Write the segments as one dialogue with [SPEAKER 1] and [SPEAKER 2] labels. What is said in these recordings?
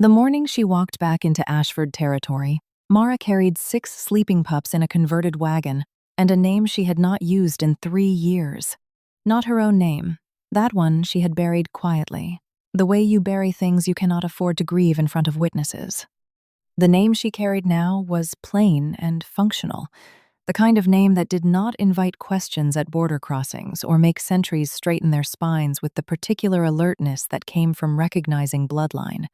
[SPEAKER 1] The morning she walked back into Ashford territory, Mara carried 6 sleeping pups in a converted wagon and a name she had not used in 3 years. Not her own name. That one she had buried quietly, the way you bury things you cannot afford to grieve in front of witnesses. The name she carried now was plain and functional, the kind of name that did not invite questions at border crossings or make sentries straighten their spines with the particular alertness that came from recognizing bloodline.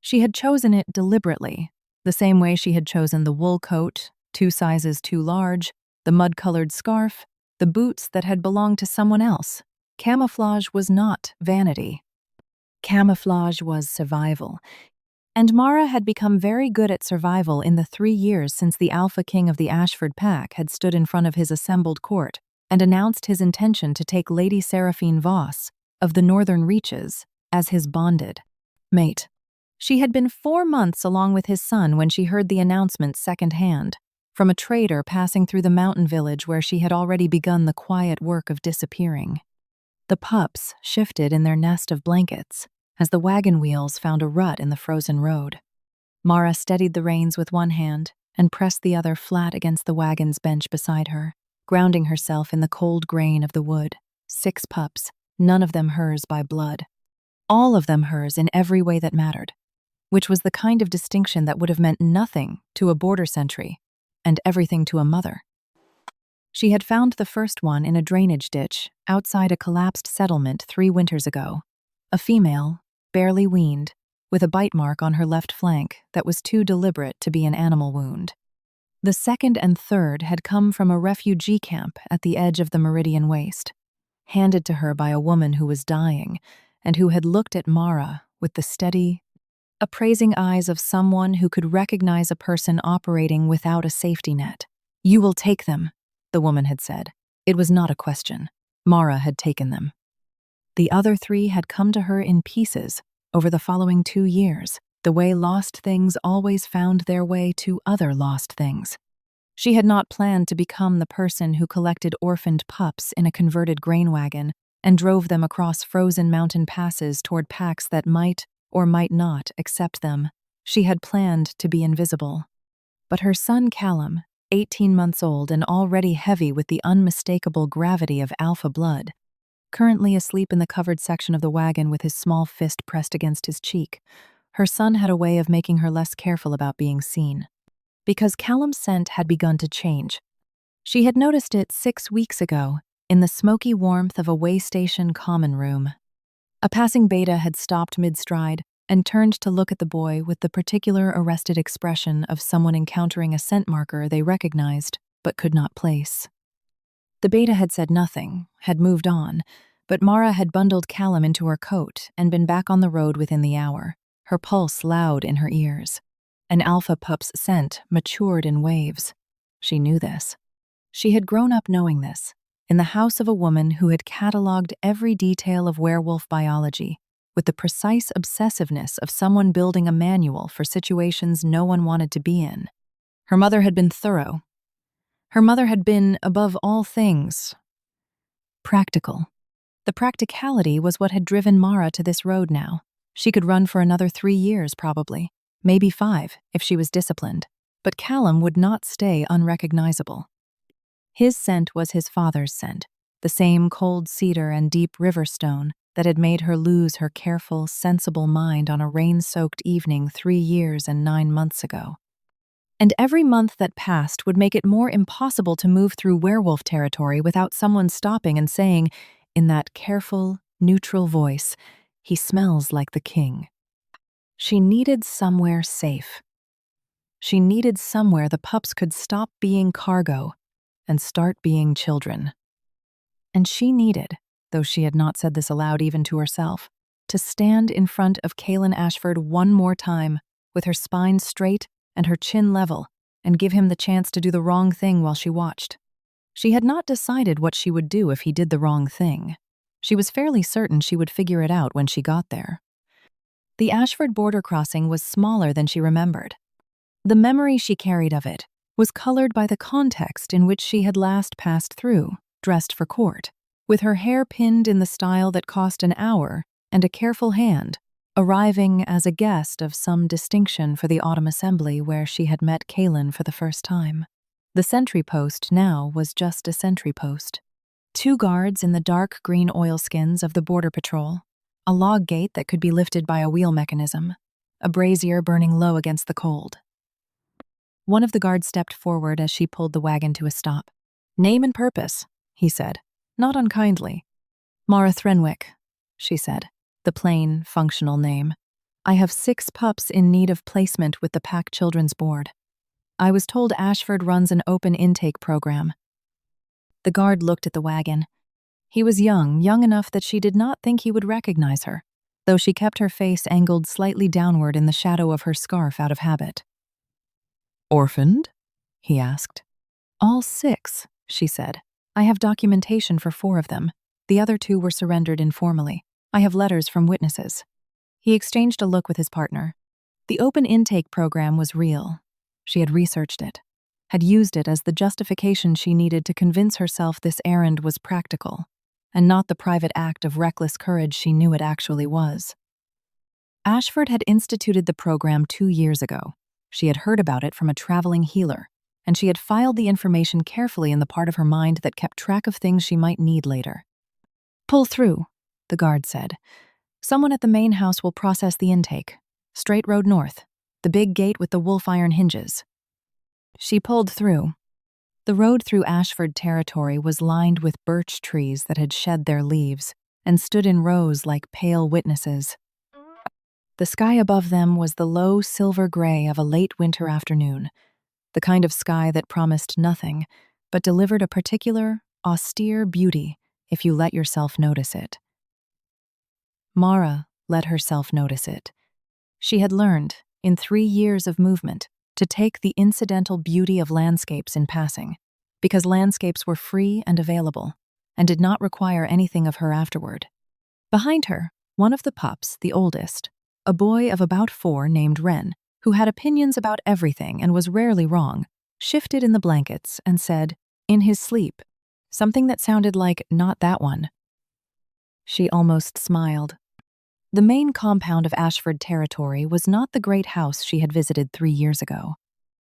[SPEAKER 1] She had chosen it deliberately, the same way she had chosen the wool coat, 2 sizes too large, the mud-colored scarf, the boots that had belonged to someone else. Camouflage was not vanity. Camouflage was survival. And Mara had become very good at survival in the 3 years since the alpha king of the Ashford pack had stood in front of his assembled court and announced his intention to take Lady Serphine Voss of the Northern Reaches as his bonded mate. She had been 4 months along with his son when she heard the announcement secondhand, from a trader passing through the mountain village where she had already begun the quiet work of disappearing. The pups shifted in their nest of blankets as the wagon wheels found a rut in the frozen road. Mara steadied the reins with one hand and pressed the other flat against the wagon's bench beside her, grounding herself in the cold grain of the wood. 6 pups, none of them hers by blood. All of them hers in every way that mattered, which was the kind of distinction that would have meant nothing to a border sentry and everything to a mother. She had found the first one in a drainage ditch outside a collapsed settlement 3 winters ago, a female, barely weaned, with a bite mark on her left flank that was too deliberate to be an animal wound. The second and third had come from a refugee camp at the edge of the Meridian Waste, handed to her by a woman who was dying and who had looked at Mara with the steady, appraising eyes of someone who could recognize a person operating without a safety net. "You will take them," the woman had said. It was not a question. Mara had taken them. The other 3 had come to her in pieces over the following 2 years, the way lost things always found their way to other lost things. She had not planned to become the person who collected orphaned pups in a converted grain wagon and drove them across frozen mountain passes toward packs that might or might not accept them. She had planned to be invisible. But her son Callum, 18 months old and already heavy with the unmistakable gravity of alpha blood, currently asleep in the covered section of the wagon with his small fist pressed against his cheek, her son had a way of making her less careful about being seen. Because Callum's scent had begun to change. She had noticed it 6 weeks ago in the smoky warmth of a way station common room. A passing beta had stopped mid-stride and turned to look at the boy with the particular arrested expression of someone encountering a scent marker they recognized but could not place. The beta had said nothing, had moved on, but Mara had bundled Callum into her coat and been back on the road within the hour, her pulse loud in her ears. An alpha pup's scent matured in waves. She knew this. She had grown up knowing this, in the house of a woman who had cataloged every detail of werewolf biology, with the precise obsessiveness of someone building a manual for situations no one wanted to be in. Her mother had been thorough. Her mother had been, above all things, practical. The practicality was what had driven Mara to this road now. She could run for another 3 years, probably, maybe 5, if she was disciplined. But Callum would not stay unrecognizable. His scent was his father's scent, the same cold cedar and deep river stone that had made her lose her careful, sensible mind on a rain-soaked evening 3 years and 9 months ago. And every month that passed would make it more impossible to move through werewolf territory without someone stopping and saying, in that careful, neutral voice, "He smells like the king." She needed somewhere safe. She needed somewhere the pups could stop being cargo and start being children. And she needed, though she had not said this aloud even to herself, to stand in front of Kaelen Ashford one more time, with her spine straight and her chin level, and give him the chance to do the wrong thing while she watched. She had not decided what she would do if he did the wrong thing. She was fairly certain she would figure it out when she got there. The Ashford border crossing was smaller than she remembered. The memory she carried of it was colored by the context in which she had last passed through, dressed for court, with her hair pinned in the style that cost an hour and a careful hand, arriving as a guest of some distinction for the autumn assembly where she had met Kaelen for the first time. The sentry post now was just a sentry post. 2 guards in the dark green oilskins of the border patrol, a log gate that could be lifted by a wheel mechanism, a brazier burning low against the cold. One of the guards stepped forward as she pulled the wagon to a stop. "Name and purpose," he said, not unkindly. "Mara Threnwick," she said, the plain, functional name. "I have 6 pups in need of placement with the Pack Children's Board. I was told Ashford runs an open intake program." The guard looked at the wagon. He was young enough that she did not think he would recognize her, though she kept her face angled slightly downward in the shadow of her scarf out of habit. "Orphaned?" he asked. "All 6, she said. "I have documentation for 4 of them. The other 2 were surrendered informally. I have letters from witnesses." He exchanged a look with his partner. The open intake program was real. She had researched it, had used it as the justification she needed to convince herself this errand was practical, and not the private act of reckless courage she knew it actually was. Ashford had instituted the program 2 years ago. She had heard about it from a traveling healer, and she had filed the information carefully in the part of her mind that kept track of things she might need later. "Pull through," the guard said. "Someone at the main house will process the intake. Straight road north, the big gate with the wolf iron hinges." She pulled through. The road through Ashford territory was lined with birch trees that had shed their leaves and stood in rows like pale witnesses. The sky above them was the low silver gray of a late winter afternoon, the kind of sky that promised nothing, but delivered a particular, austere beauty if you let yourself notice it. Mara let herself notice it. She had learned, in 3 years of movement, to take the incidental beauty of landscapes in passing, because landscapes were free and available, and did not require anything of her afterward. Behind her, one of the pups, the oldest, a boy of about 4 named Wren, who had opinions about everything and was rarely wrong, shifted in the blankets and said, in his sleep, something that sounded like, "Not that one." She almost smiled. The main compound of Ashford territory was not the great house she had visited 3 years ago.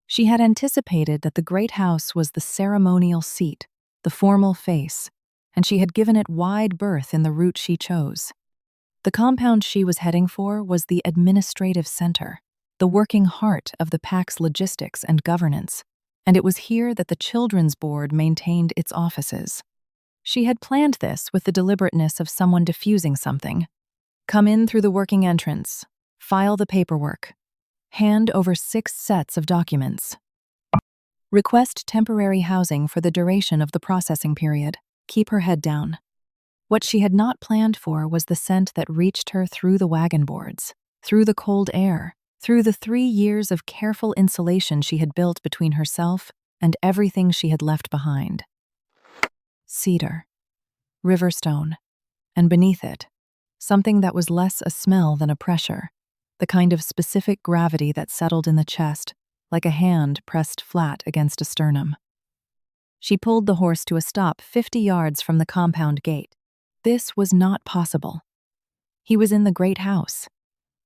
[SPEAKER 1] She had anticipated that the great house was the ceremonial seat, the formal face, and she had given it wide berth in the route she chose. The compound she was heading for was the administrative center, the working heart of the Pack's logistics and governance, and it was here that the Children's Board maintained its offices. She had planned this with the deliberateness of someone diffusing something. Come in through the working entrance, file the paperwork, hand over 6 sets of documents. Request temporary housing for the duration of the processing period. Keep her head down. What she had not planned for was the scent that reached her through the wagon boards, through the cold air, through the 3 years of careful insulation she had built between herself and everything she had left behind. Cedar, riverstone, and beneath it, something that was less a smell than a pressure, the kind of specific gravity that settled in the chest, like a hand pressed flat against a sternum. She pulled the horse to a stop 50 yards from the compound gate. This was not possible. He was in the great house.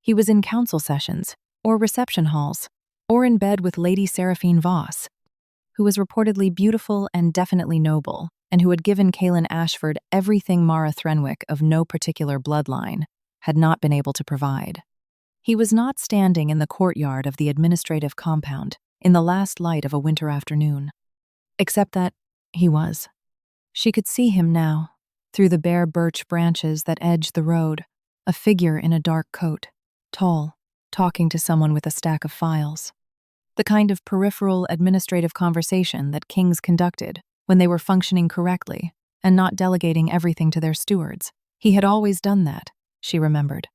[SPEAKER 1] He was in council sessions, or reception halls, or in bed with Lady Serphine Voss, who was reportedly beautiful and definitely noble, and who had given Callum Ashford everything Mara Threnwick of no particular bloodline had not been able to provide. He was not standing in the courtyard of the administrative compound in the last light of a winter afternoon. Except that he was. She could see him now, through the bare birch branches that edged the road, a figure in a dark coat, tall, talking to someone with a stack of files. The kind of peripheral administrative conversation that kings conducted when they were functioning correctly and not delegating everything to their stewards. He had always done that, she remembered.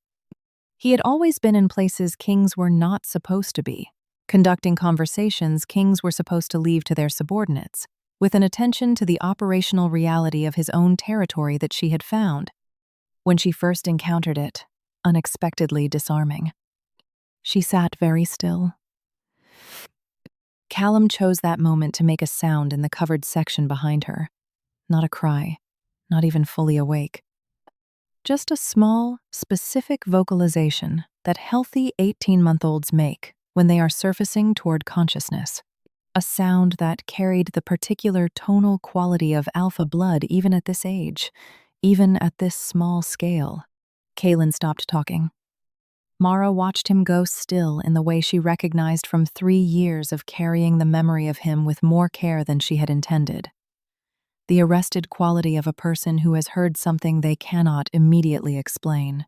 [SPEAKER 1] He had always been in places kings were not supposed to be, conducting conversations kings were supposed to leave to their subordinates, with an attention to the operational reality of his own territory that she had found, when she first encountered it, unexpectedly disarming. She sat very still. Callum chose that moment to make a sound in the covered section behind her. Not a cry, not even fully awake. Just a small, specific vocalization that healthy 18-month-olds make when they are surfacing toward consciousness. A sound that carried the particular tonal quality of alpha blood even at this age, even at this small scale. Kaelen stopped talking. Mara watched him go still in the way she recognized from 3 years of carrying the memory of him with more care than she had intended. The arrested quality of a person who has heard something they cannot immediately explain.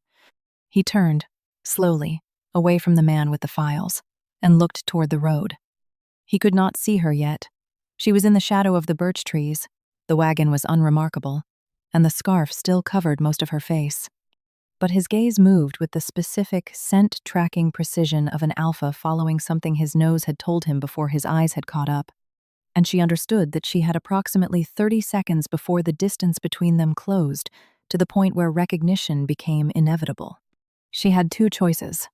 [SPEAKER 1] He turned, slowly, away from the man with the files, and looked toward the road. He could not see her yet. She was in the shadow of the birch trees, the wagon was unremarkable, and the scarf still covered most of her face. But his gaze moved with the specific, scent-tracking precision of an alpha following something his nose had told him before his eyes had caught up. And she understood that she had approximately 30 seconds before the distance between them closed, to the point where recognition became inevitable. She had 2 choices.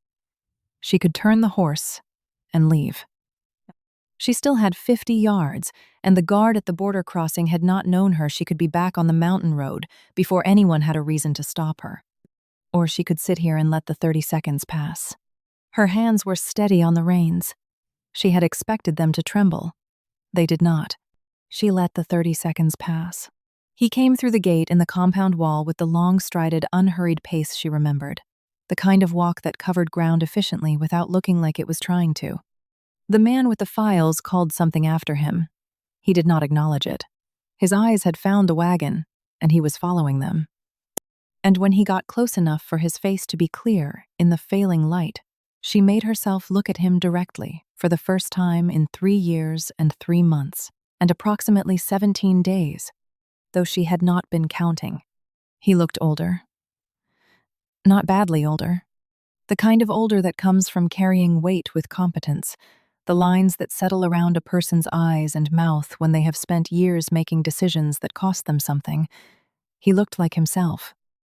[SPEAKER 1] She could turn the horse and leave. She still had 50 yards, and the guard at the border crossing had not known her she could be back on the mountain road before anyone had a reason to stop her. Or she could sit here and let the 30 seconds pass. Her hands were steady on the reins. She had expected them to tremble. They did not. She let the 30 seconds pass. He came through the gate in the compound wall with the long-strided, unhurried pace she remembered, the kind of walk that covered ground efficiently without looking like it was trying to. The man with the files called something after him. He did not acknowledge it. His eyes had found the wagon, and he was following them. And when he got close enough for his face to be clear in the failing light, she made herself look at him directly for the first time in 3 years and 3 months, and approximately 17 days, though she had not been counting. He looked older. Not badly older. The kind of older that comes from carrying weight with competence, the lines that settle around a person's eyes and mouth when they have spent years making decisions that cost them something. He looked like himself.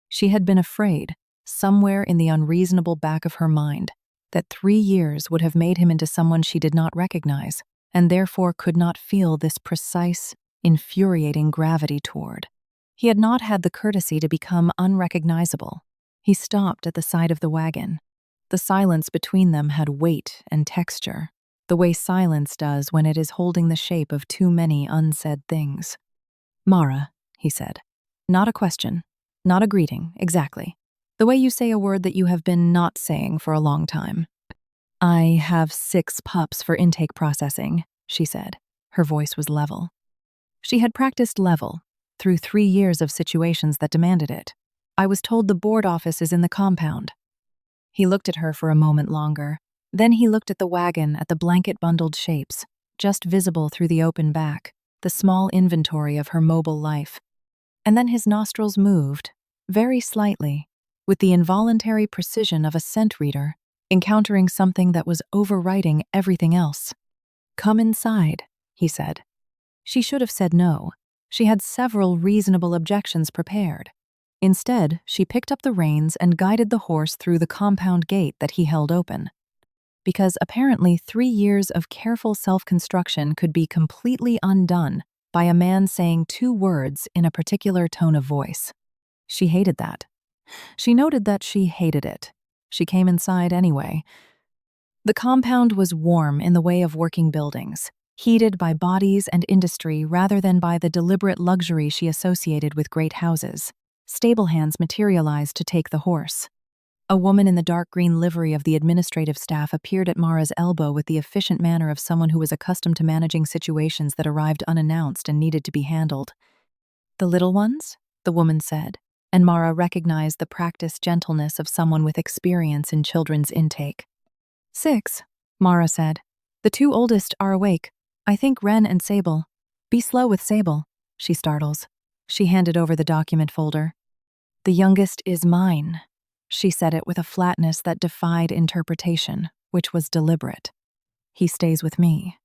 [SPEAKER 1] She had been afraid, somewhere in the unreasonable back of her mind, that 3 years would have made him into someone she did not recognize, and therefore could not feel this precise, infuriating gravity toward. He had not had the courtesy to become unrecognizable. He stopped at the side of the wagon. The silence between them had weight and texture, the way silence does when it is holding the shape of too many unsaid things. "Mara," he said. "Not a question. Not a greeting, exactly. The way you say a word that you have been not saying for a long time." "I have 6 pups for intake processing," she said. Her voice was level. She had practiced level, through 3 years of situations that demanded it. "I was told the board office is in the compound." He looked at her for a moment longer. Then he looked at the wagon, at the blanket-bundled shapes, just visible through the open back, the small inventory of her mobile life. And then his nostrils moved, very slightly, with the involuntary precision of a scent reader, encountering something that was overwriting everything else. "Come inside," he said. She should have said no. She had several reasonable objections prepared. Instead, she picked up the reins and guided the horse through the compound gate that he held open. Because apparently 3 years of careful self-construction could be completely undone by a man saying 2 words in a particular tone of voice. She hated that. She noted that she hated it. She came inside anyway. The compound was warm in the way of working buildings, heated by bodies and industry rather than by the deliberate luxury she associated with great houses. Stable hands materialized to take the horse. A woman in the dark green livery of the administrative staff appeared at Mara's elbow with the efficient manner of someone who was accustomed to managing situations that arrived unannounced and needed to be handled. "The little ones?" the woman said, and Mara recognized the practiced gentleness of someone with experience in children's intake. "6, Mara said. "The 2 oldest are awake. I think Wren and Sable. Be slow with Sable," she startles. She handed over the document folder. "The youngest is mine." She said it with a flatness that defied interpretation, which was deliberate. "He stays with me."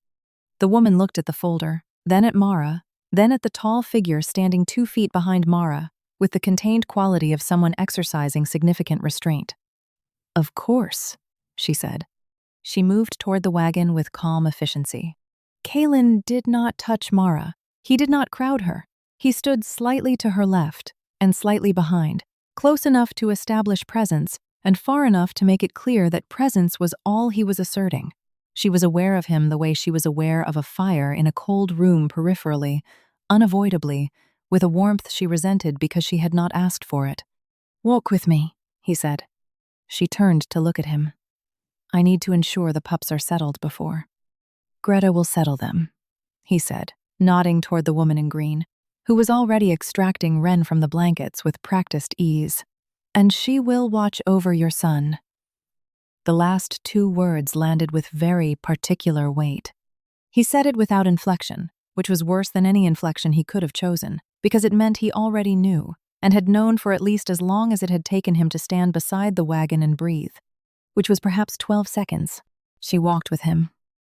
[SPEAKER 1] The woman looked at the folder, then at Mara, then at the tall figure standing 2 feet behind Mara, with the contained quality of someone exercising significant restraint. "Of course," she said. She moved toward the wagon with calm efficiency. Kaelen did not touch Mara. He did not crowd her. He stood slightly to her left and slightly behind, close enough to establish presence and far enough to make it clear that presence was all he was asserting. She was aware of him the way she was aware of a fire in a cold room peripherally, unavoidably, with a warmth she resented because she had not asked for it. "Walk with me," he said. She turned to look at him. "I need to ensure the pups are settled before." "Greta will settle them," he said, nodding toward the woman in green, who was already extracting Wren from the blankets with practiced ease. "And she will watch over your son." The last two words landed with very particular weight. He said it without inflection, which was worse than any inflection he could have chosen, because it meant he already knew, and had known for at least as long as it had taken him to stand beside the wagon and breathe, which was perhaps 12 seconds. She walked with him.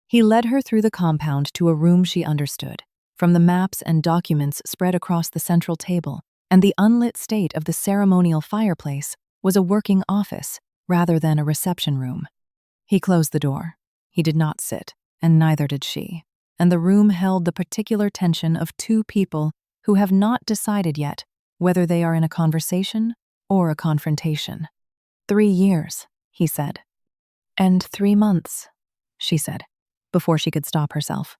[SPEAKER 1] He led her through the compound to a room she understood, from the maps and documents spread across the central table, and the unlit state of the ceremonial fireplace was a working office rather than a reception room. He closed the door. He did not sit, and neither did she, and the room held the particular tension of two people who have not decided yet whether they are in a conversation or a confrontation. 3 years, he said. "And 3 months, she said, before she could stop herself.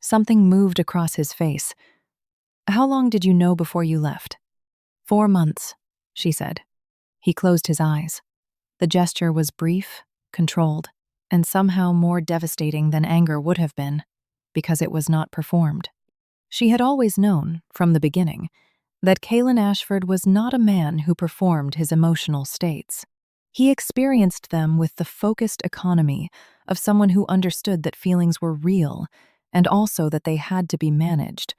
[SPEAKER 1] Something moved across his face. "How long did you know before you left?" 4 months, she said. He closed his eyes. The gesture was brief, controlled, and somehow more devastating than anger would have been, because it was not performed. She had always known, from the beginning, that Callum Ashford was not a man who performed his emotional states. He experienced them with the focused economy of someone who understood that feelings were real and also that they had to be managed.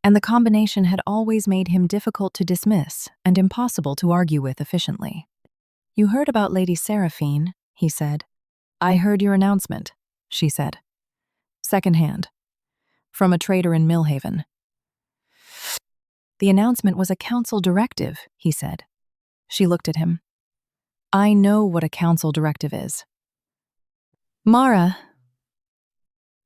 [SPEAKER 1] And the combination had always made him difficult to dismiss and impossible to argue with efficiently. "You heard about Lady Serphine," he said. "I heard your announcement," she said. "Secondhand. From a trader in Millhaven." "The announcement was a council directive," he said. She looked at him. "I know what a council directive is." "Mara."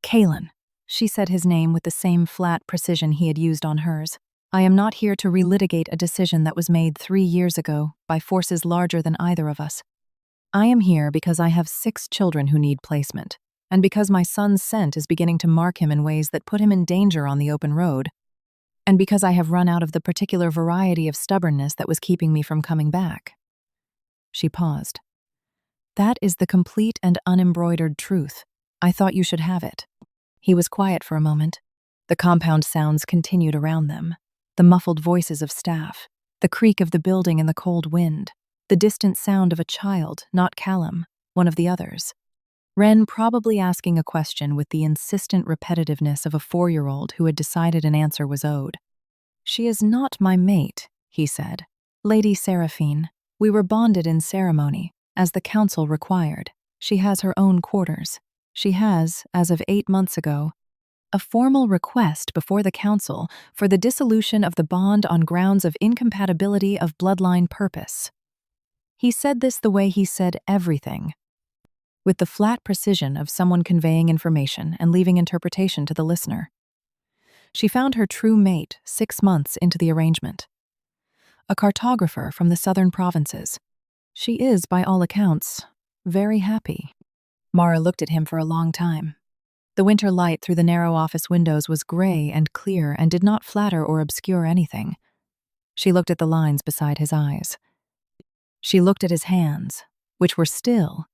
[SPEAKER 1] "Kaelen." She said his name with the same flat precision he had used on hers. "I am not here to relitigate a decision that was made 3 years ago by forces larger than either of us. I am here because I have 6 children who need placement, and because my son's scent is beginning to mark him in ways that put him in danger on the open road, and because I have run out of the particular variety of stubbornness that was keeping me from coming back." She paused. "That is the complete and unembroidered truth. I thought you should have it." He was quiet for a moment. The compound sounds continued around them. The muffled voices of staff, the creak of the building in the cold wind, the distant sound of a child, not Callum, one of the others. Wren probably asking a question with the insistent repetitiveness of a 4-year-old who had decided an answer was owed. "She is not my mate," he said. "Lady Serphine. We were bonded in ceremony, as the council required. She has her own quarters. She has, as of 8 months ago, a formal request before the council for the dissolution of the bond on grounds of incompatibility of bloodline purpose." He said this the way he said everything, with the flat precision of someone conveying information and leaving interpretation to the listener. She found her true mate 6 months into the arrangement. A cartographer from the southern provinces. She is, by all accounts, very happy. Mara looked at him for a long time. The winter light through the narrow office windows was gray and clear and did not flatter or obscure anything. She looked at the lines beside his eyes. She looked at his hands, which were still,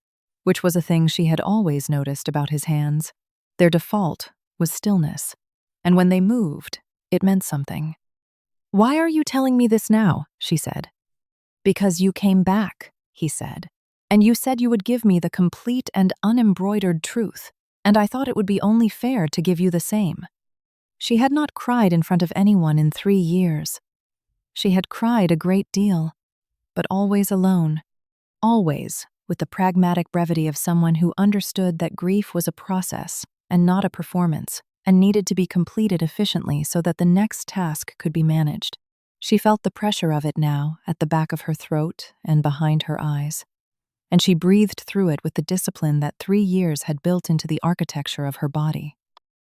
[SPEAKER 1] which was a thing she had always noticed about his hands. Their default was stillness, and when they moved, it meant something. "Why are you telling me this now?" she said. "Because you came back," he said, "and you said you would give me the complete and unembroidered truth, and I thought it would be only fair to give you the same." She had not cried in front of anyone in 3 years. She had cried a great deal, but always alone, always with the pragmatic brevity of someone who understood that grief was a process and not a performance, and needed to be completed efficiently so that the next task could be managed. She felt the pressure of it now at the back of her throat and behind her eyes, and she breathed through it with the discipline that 3 years had built into the architecture of her body.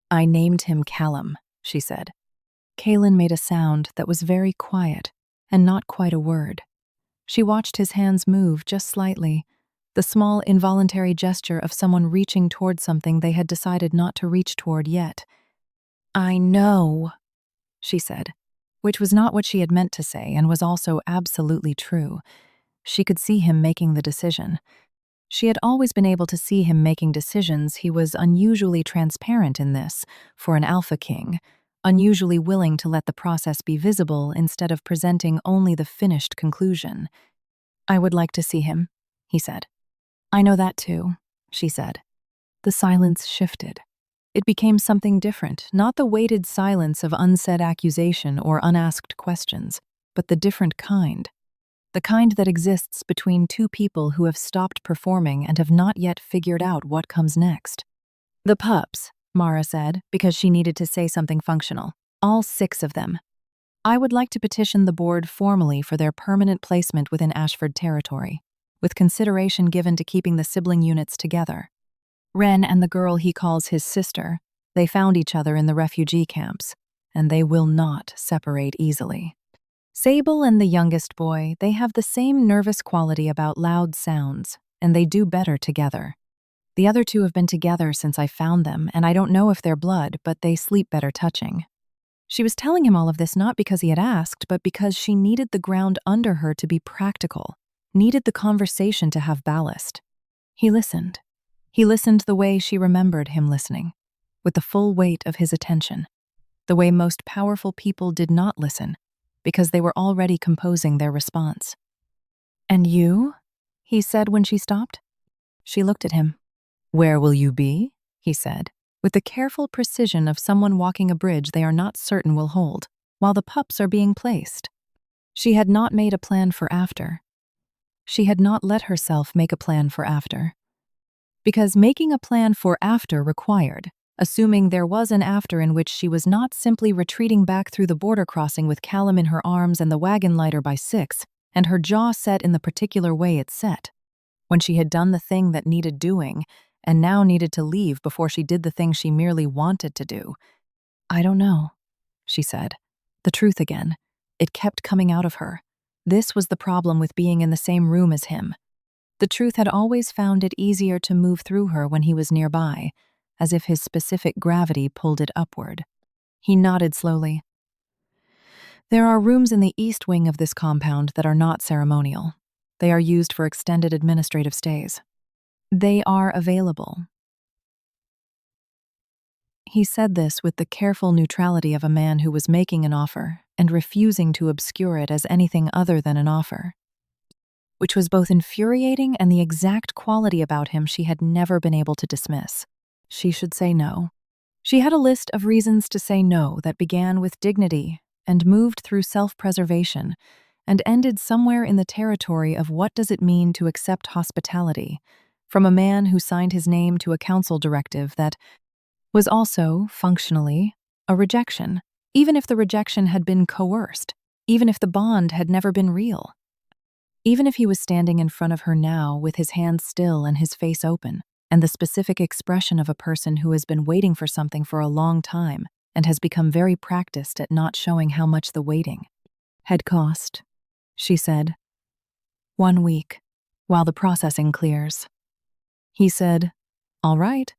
[SPEAKER 1] "I named him Callum," she said. Kaelen made a sound that was very quiet and not quite a word. She watched his hands move just slightly, the small involuntary gesture of someone reaching toward something they had decided not to reach toward yet. "I know," she said, which was not what she had meant to say and was also absolutely true. She could see him making the decision. She had always been able to see him making decisions. He was unusually transparent in this, for an alpha king, unusually willing to let the process be visible instead of presenting only the finished conclusion. "I would like to see him," he said. "I know that too," she said. The silence shifted. It became something different, not the weighted silence of unsaid accusation or unasked questions, but the different kind. The kind that exists between two people who have stopped performing and have not yet figured out what comes next. "The pups," Mara said, because she needed to say something functional. "All 6 of them. I would like to petition the board formally for their permanent placement within Ashford territory, with consideration given to keeping the sibling units together. Ren and the girl he calls his sister, they found each other in the refugee camps, and they will not separate easily. Sable and the youngest boy, they have the same nervous quality about loud sounds, and they do better together. The other 2 have been together since I found them, and I don't know if they're blood, but they sleep better touching." She was telling him all of this not because he had asked, but because she needed the ground under her to be practical, needed the conversation to have ballast. He listened. He listened the way she remembered him listening, with the full weight of his attention, the way most powerful people did not listen, because they were already composing their response. "And you?" he said when she stopped. She looked at him. "Where will you be?" he said, with the careful precision of someone walking a bridge they are not certain will hold, while the pups are being placed. She had not made a plan for after. She had not let herself make a plan for after. Because making a plan for after required, assuming there was an after in which she was not simply retreating back through the border crossing with Callum in her arms and the wagon lighter by 6, and her jaw set in the particular way it set. When she had done the thing that needed doing, and now needed to leave before she did the thing she merely wanted to do. "I don't know," she said. The truth again. It kept coming out of her. This was the problem with being in the same room as him. The truth had always found it easier to move through her when he was nearby, as if his specific gravity pulled it upward. He nodded slowly. "There are rooms in the east wing of this compound that are not ceremonial. They are used for extended administrative stays. They are available." He said this with the careful neutrality of a man who was making an offer and refusing to obscure it as anything other than an offer, which was both infuriating and the exact quality about him she had never been able to dismiss. She should say no. She had a list of reasons to say no that began with dignity and moved through self-preservation and ended somewhere in the territory of what does it mean to accept hospitality from a man who signed his name to a council directive that was also, functionally, a rejection, even if the rejection had been coerced, even if the bond had never been real. Even if he was standing in front of her now with his hands still and his face open, and the specific expression of a person who has been waiting for something for a long time and has become very practiced at not showing how much the waiting had cost, she said. 1 week, while the processing clears. He said, "All right."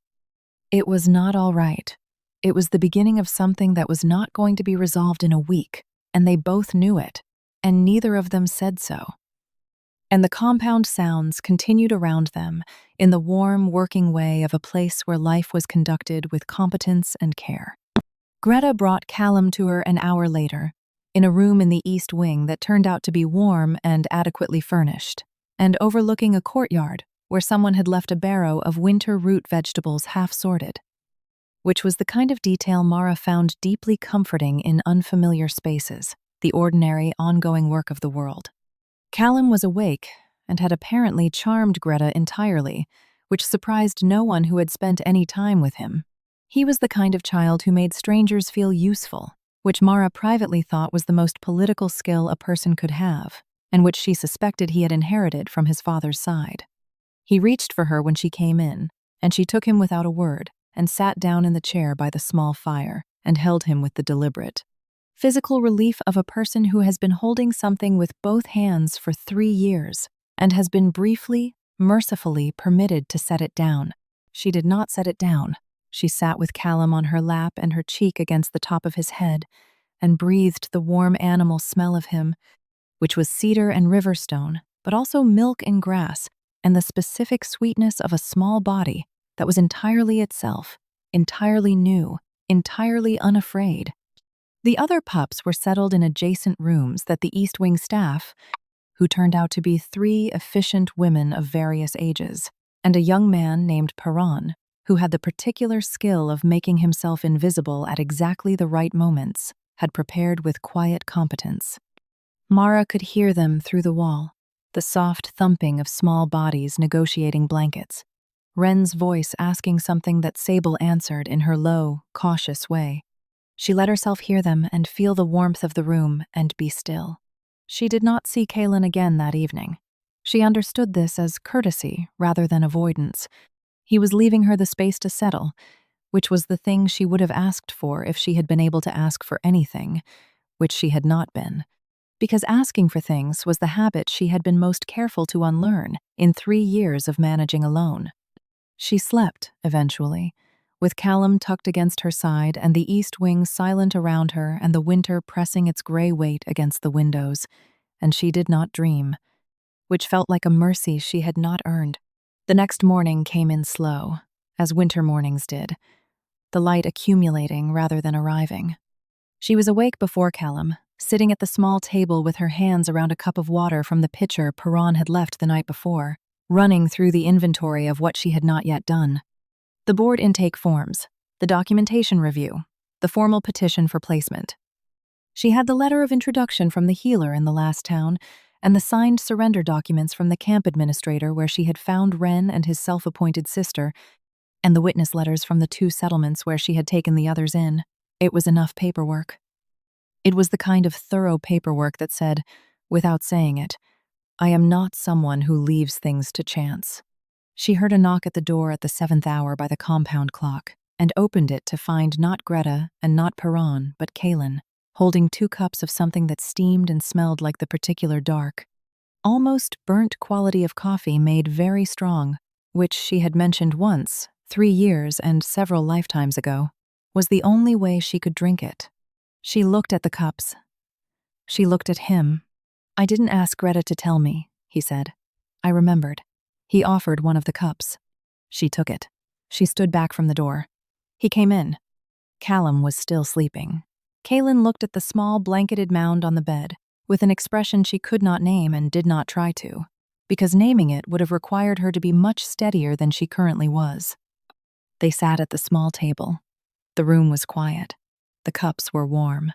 [SPEAKER 1] It was not all right. It was the beginning of something that was not going to be resolved in a week, and they both knew it, and neither of them said so. And the compound sounds continued around them in the warm, working way of a place where life was conducted with competence and care. Greta brought Callum to her an hour later, in a room in the east wing that turned out to be warm and adequately furnished, and overlooking a courtyard where someone had left a barrow of winter root vegetables half-sorted, which was the kind of detail Mara found deeply comforting in unfamiliar spaces, the ordinary, ongoing work of the world. Callum was awake and had apparently charmed Greta entirely, which surprised no one who had spent any time with him. He was the kind of child who made strangers feel useful, which Mara privately thought was the most political skill a person could have, and which she suspected he had inherited from his father's side. He reached for her when she came in, and she took him without a word and sat down in the chair by the small fire and held him with the deliberate, physical relief of a person who has been holding something with both hands for 3 years and has been briefly, mercifully permitted to set it down. She did not set it down. She sat with Callum on her lap and her cheek against the top of his head and breathed the warm animal smell of him, which was cedar and riverstone, but also milk and grass, and the specific sweetness of a small body that was entirely itself, entirely new, entirely unafraid. The other pups were settled in adjacent rooms that the East Wing staff, who turned out to be 3 efficient women of various ages, and a young man named Perron, who had the particular skill of making himself invisible at exactly the right moments, had prepared with quiet competence. Mara could hear them through the wall, the soft thumping of small bodies negotiating blankets, Wren's voice asking something that Sable answered in her low, cautious way. She let herself hear them and feel the warmth of the room and be still. She did not see Kaelen again that evening. She understood this as courtesy rather than avoidance. He was leaving her the space to settle, which was the thing she would have asked for if she had been able to ask for anything, which she had not been. Because asking for things was the habit she had been most careful to unlearn in 3 years of managing alone. She slept, eventually, with Callum tucked against her side and the east wing silent around her and the winter pressing its gray weight against the windows, and she did not dream, which felt like a mercy she had not earned. The next morning came in slow, as winter mornings did, the light accumulating rather than arriving. She was awake before Callum, sitting at the small table with her hands around a cup of water from the pitcher Perron had left the night before, running through the inventory of what she had not yet done. The board intake forms, the documentation review, the formal petition for placement. She had the letter of introduction from the healer in the last town and the signed surrender documents from the camp administrator where she had found Wren and his self-appointed sister, and the witness letters from the 2 settlements where she had taken the others in. It was enough paperwork. It was the kind of thorough paperwork that said, without saying it, I am not someone who leaves things to chance. She heard a knock at the door at the 7th hour by the compound clock, and opened it to find not Greta and not Perron, but Kaelen, holding 2 cups of something that steamed and smelled like the particular dark, almost burnt quality of coffee made very strong, which she had mentioned once, 3 years and several lifetimes ago, was the only way she could drink it. She looked at the cups. She looked at him. I didn't ask Greta to tell me, he said. I remembered. He offered one of the cups. She took it. She stood back from the door. He came in. Callum was still sleeping. Kaelen looked at the small blanketed mound on the bed, with an expression she could not name and did not try to, because naming it would have required her to be much steadier than she currently was. They sat at the small table. The room was quiet. The cups were warm.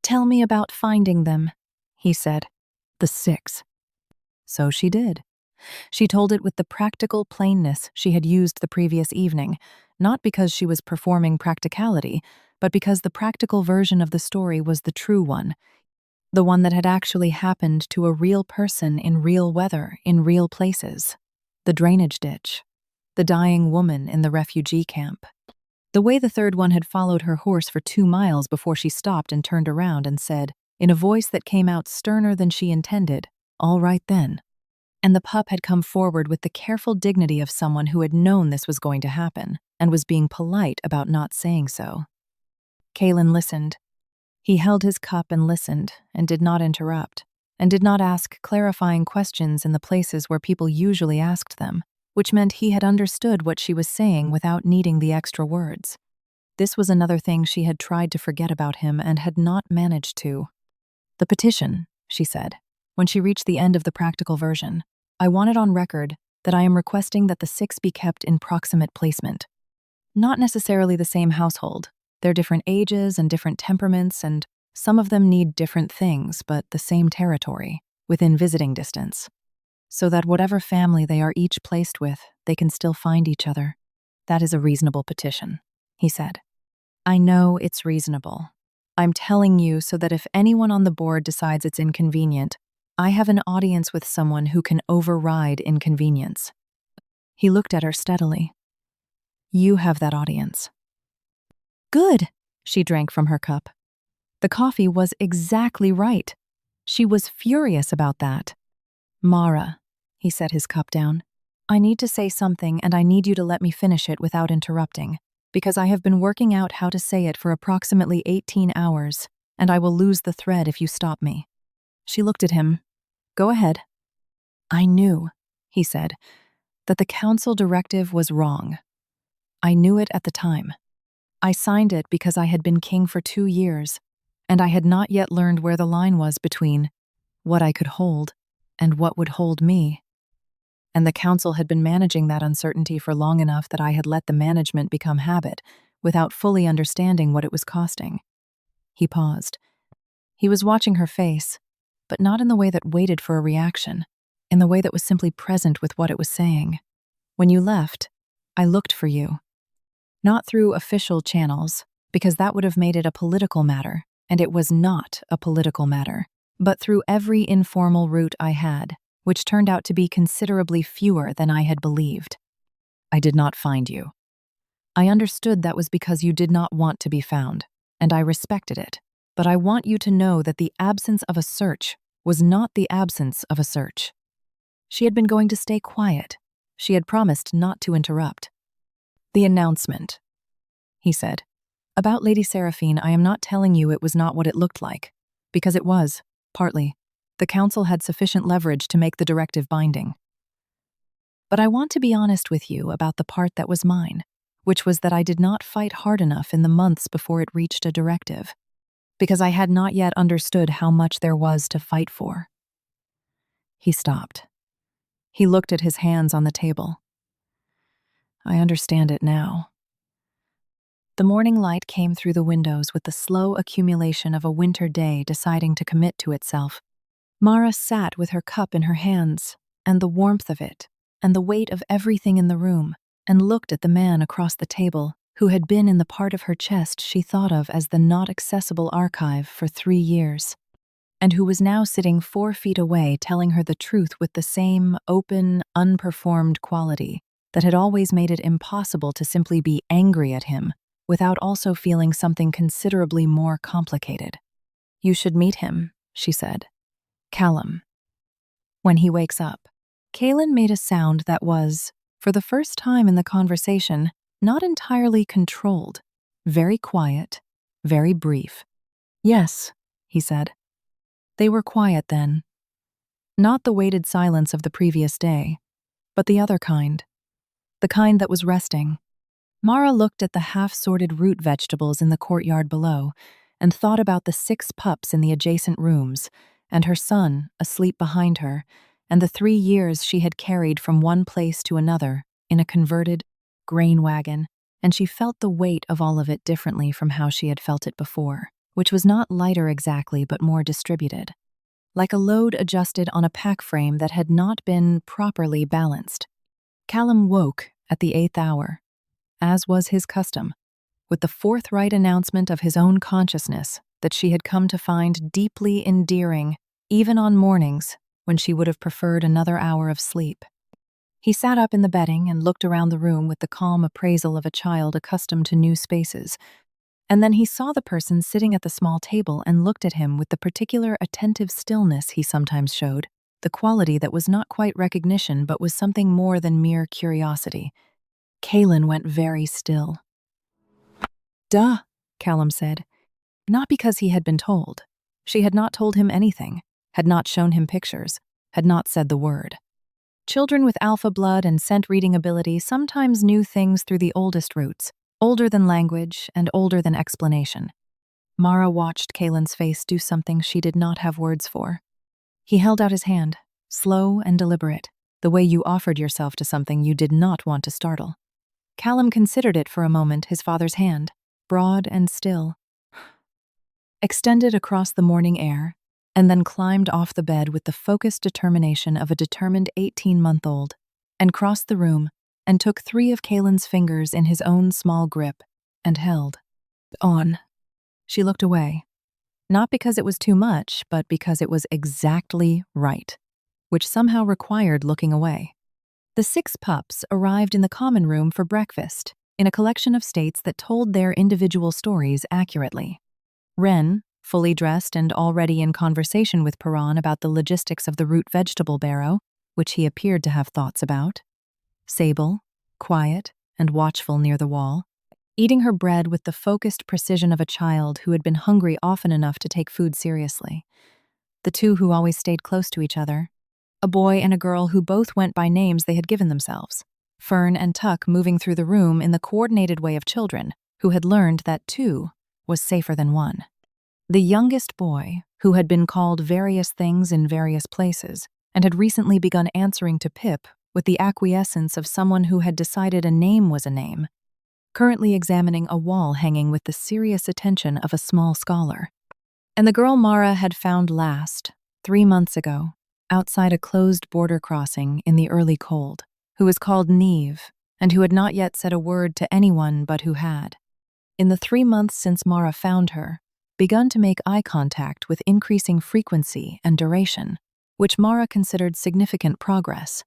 [SPEAKER 1] Tell me about finding them, he said. The 6. So she did. She told it with the practical plainness she had used the previous evening, not because she was performing practicality, but because the practical version of the story was the true one, the one that had actually happened to a real person in real weather, in real places. The drainage ditch. The dying woman in the refugee camp. The way the 3rd one had followed her horse for 2 miles before she stopped and turned around and said, in a voice that came out sterner than she intended, all right then. And the pup had come forward with the careful dignity of someone who had known this was going to happen and was being polite about not saying so. Kaelen listened. He held his cup and listened and did not interrupt, and did not ask clarifying questions in the places where people usually asked them, which meant he had understood what she was saying without needing the extra words. This was another thing she had tried to forget about him and had not managed to. The petition, she said, when she reached the end of the practical version. I want it on record that I am requesting that the 6 be kept in proximate placement. Not necessarily the same household. They're different ages and different temperaments, and some of them need different things, but the same territory, within visiting distance. So that whatever family they are each placed with, they can still find each other. That is a reasonable petition, he said. I know it's reasonable. I'm telling you so that if anyone on the board decides it's inconvenient, I have an audience with someone who can override inconvenience. He looked at her steadily. You have that audience. Good, she drank from her cup. The coffee was exactly right. She was furious about that. Mara, he set his cup down. I need to say something and I need you to let me finish it without interrupting, because I have been working out how to say it for approximately 18 hours, and I will lose the thread if you stop me. She looked at him. Go ahead. I knew, he said, that the council directive was wrong. I knew it at the time. I signed it because I had been king for 2 years, and I had not yet learned where the line was between what I could hold and what would hold me. And the council had been managing that uncertainty for long enough that I had let the management become habit without fully understanding what it was costing. He paused. He was watching her face, but not in the way that waited for a reaction, in the way that was simply present with what it was saying. When you left, I looked for you. Not through official channels, because that would have made it a political matter, and it was not a political matter, but through every informal route I had, which turned out to be considerably fewer than I had believed. I did not find you. I understood that was because you did not want to be found, and I respected it, but I want you to know that the absence of a search was not the absence of a search. She had been going to stay quiet. She had promised not to interrupt. The announcement, he said. About Lady Serphine, I am not telling you it was not what it looked like, because it was, partly. The council had sufficient leverage to make the directive binding. But I want to be honest with you about the part that was mine, which was that I did not fight hard enough in the months before it reached a directive, because I had not yet understood how much there was to fight for. He stopped. He looked at his hands on the table. I understand it now. The morning light came through the windows with the slow accumulation of a winter day deciding to commit to itself. Mara sat with her cup in her hands, and the warmth of it, and the weight of everything in the room, and looked at the man across the table, who had been in the part of her chest she thought of as the not-accessible archive for 3 years, and who was now sitting 4 feet away telling her the truth with the same open, unperformed quality that had always made it impossible to simply be angry at him without also feeling something considerably more complicated. You should meet him, she said. Callum. When he wakes up. Kaelen made a sound that was, for the first time in the conversation, not entirely controlled, very quiet, very brief. Yes, he said. They were quiet then. Not the weighted silence of the previous day, but the other kind. The kind that was resting. Mara looked at the half-sorted root vegetables in the courtyard below and thought about the 6 pups in the adjacent rooms, and her son, asleep behind her, and the 3 years she had carried from one place to another in a converted grain wagon, and she felt the weight of all of it differently from how she had felt it before, which was not lighter exactly but more distributed, like a load adjusted on a pack frame that had not been properly balanced. Callum woke at the 8th hour, as was his custom, with the forthright announcement of his own consciousness that she had come to find deeply endearing, even on mornings when she would have preferred another hour of sleep. He sat up in the bedding and looked around the room with the calm appraisal of a child accustomed to new spaces, and then he saw the person sitting at the small table and looked at him with the particular attentive stillness he sometimes showed, the quality that was not quite recognition but was something more than mere curiosity. Kaelen went very still. Duh, Callum said. Not because he had been told. She had not told him anything, had not shown him pictures, had not said the word. Children with alpha blood and scent-reading ability sometimes knew things through the oldest routes, older than language and older than explanation. Mara watched Kaelen's face do something she did not have words for. He held out his hand, slow and deliberate, the way you offered yourself to something you did not want to startle. Callum considered it for a moment, his father's hand, broad and still, extended across the morning air, and then climbed off the bed with the focused determination of a determined 18-month-old, and crossed the room, and took 3 of Kaelen's fingers in his own small grip, and held. On. She looked away, not because it was too much, but because it was exactly right, which somehow required looking away. The 6 pups arrived in the common room for breakfast, in a collection of states that told their individual stories accurately. Wren, fully dressed and already in conversation with Perron about the logistics of the root vegetable barrow, which he appeared to have thoughts about. Sable, quiet and watchful near the wall, eating her bread with the focused precision of a child who had been hungry often enough to take food seriously. The two who always stayed close to each other, a boy and a girl who both went by names they had given themselves, Fern and Tuck moving through the room in the coordinated way of children who had learned that two was safer than one. The youngest boy, who had been called various things in various places and had recently begun answering to Pip with the acquiescence of someone who had decided a name was a name, currently examining a wall hanging with the serious attention of a small scholar. And the girl Mara had found last, 3 months ago, outside a closed border crossing in the early cold, who was called Neve, and who had not yet said a word to anyone but who had, in the 3 months since Mara found her, begun to make eye contact with increasing frequency and duration, which Mara considered significant progress.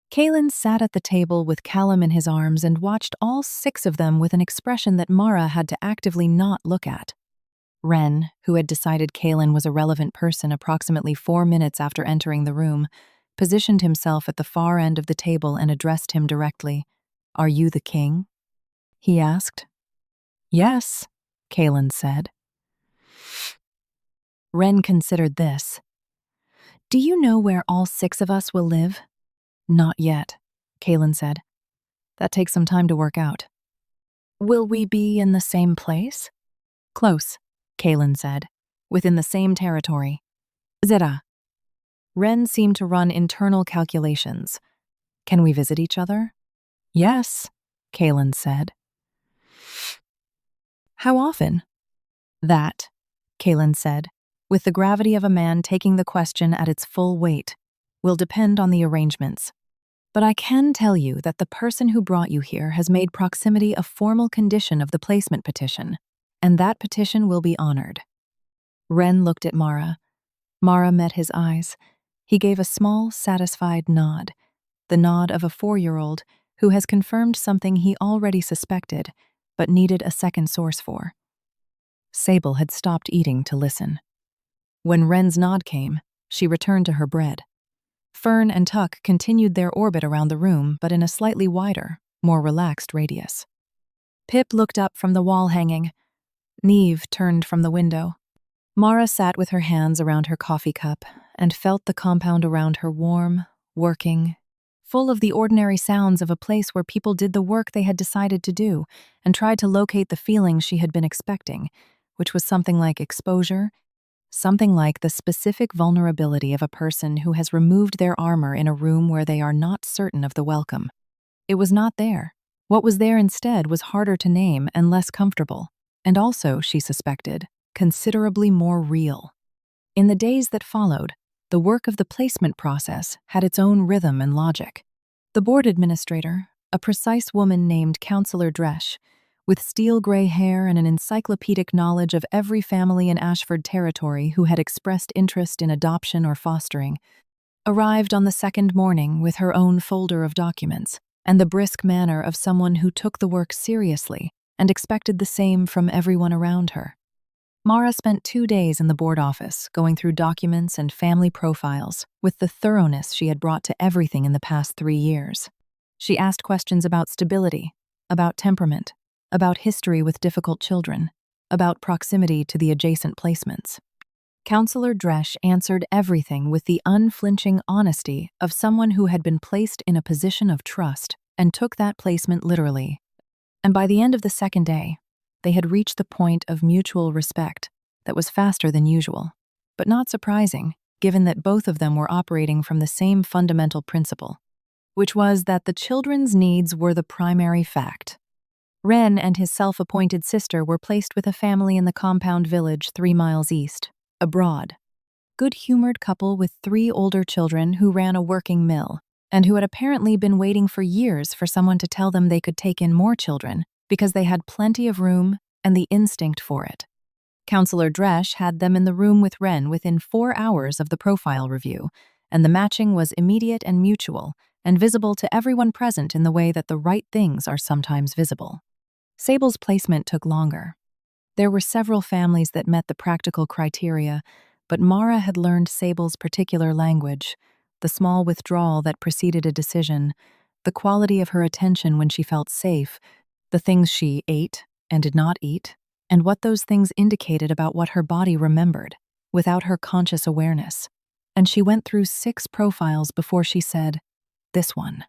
[SPEAKER 1] Kaelen sat at the table with Callum in his arms and watched all 6 of them with an expression that Mara had to actively not look at. Wren, who had decided Kaelen was a relevant person approximately 4 minutes after entering the room, positioned himself at the far end of the table and addressed him directly. "Are you the king?" he asked. "Yes," Kaelen said. Wren considered this. "Do you know where all 6 of us will live?" "Not yet," Kaelen said. "That takes some time to work out." "Will we be in the same place?" "Close," Kaelen said. "Within the same territory." "Zera." Wren seemed to run internal calculations. "Can we visit each other?" "Yes," Kaelen said. "How often?" "That," Kaelen said, with the gravity of a man taking the question at its full weight, "will depend on the arrangements. But I can tell you that the person who brought you here has made proximity a formal condition of the placement petition, and that petition will be honored." Wren looked at Mara. Mara met his eyes. He gave a small, satisfied nod, the nod of a 4-year-old who has confirmed something he already suspected, but needed a second source for. Sable had stopped eating to listen. When Wren's nod came, she returned to her bread. Fern and Tuck continued their orbit around the room, but in a slightly wider, more relaxed radius. Pip looked up from the wall hanging. Neve turned from the window. Mara sat with her hands around her coffee cup and felt the compound around her warm, working, full of the ordinary sounds of a place where people did the work they had decided to do and tried to locate the feelings she had been expecting, which was something like exposure, something like the specific vulnerability of a person who has removed their armor in a room where they are not certain of the welcome. It was not there. What was there instead was harder to name and less comfortable, and also, she suspected, considerably more real. In the days that followed, the work of the placement process had its own rhythm and logic. The board administrator, a precise woman named Counselor Dresch, with steel-gray hair and an encyclopedic knowledge of every family in Ashford territory who had expressed interest in adoption or fostering, arrived on the second morning with her own folder of documents and the brisk manner of someone who took the work seriously and expected the same from everyone around her. Mara spent 2 days in the board office, going through documents and family profiles with the thoroughness she had brought to everything in the past 3 years. She asked questions about stability, about temperament, about history with difficult children, about proximity to the adjacent placements. Counselor Dresch answered everything with the unflinching honesty of someone who had been placed in a position of trust and took that placement literally. And by the end of the second day, they had reached the point of mutual respect that was faster than usual, but not surprising, given that both of them were operating from the same fundamental principle, which was that the children's needs were the primary fact. Wren and his self-appointed sister were placed with a family in the compound village 3 miles east, a broad, good-humored couple with 3 older children who ran a working mill, and who had apparently been waiting for years for someone to tell them they could take in more children because they had plenty of room and the instinct for it. Counselor Dresch had them in the room with Wren within 4 hours of the profile review, and the matching was immediate and mutual, and visible to everyone present in the way that the right things are sometimes visible. Sable's placement took longer. There were several families that met the practical criteria, but Mara had learned Sable's particular language, the small withdrawal that preceded a decision, the quality of her attention when she felt safe, the things she ate and did not eat, and what those things indicated about what her body remembered, without her conscious awareness. And she went through 6 profiles before she said, "This one."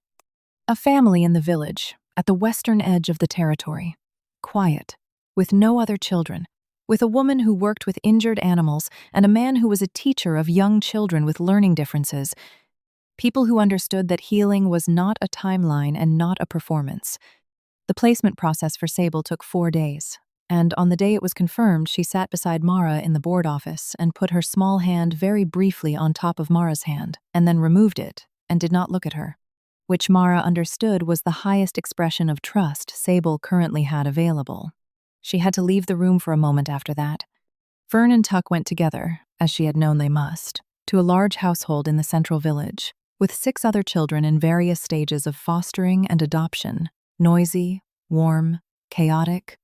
[SPEAKER 1] A family in the village, at the western edge of the territory. Quiet, with no other children, with a woman who worked with injured animals and a man who was a teacher of young children with learning differences. People who understood that healing was not a timeline and not a performance. The placement process for Sable took 4 days, and on the day it was confirmed, she sat beside Mara in the board office and put her small hand very briefly on top of Mara's hand, and then removed it and did not look at her, which Mara understood was the highest expression of trust Sable currently had available. She had to leave the room for a moment after that. Fern and Tuck went together, as she had known they must, to a large household in the central village, with 6 other children in various stages of fostering and adoption, noisy, warm, chaotic,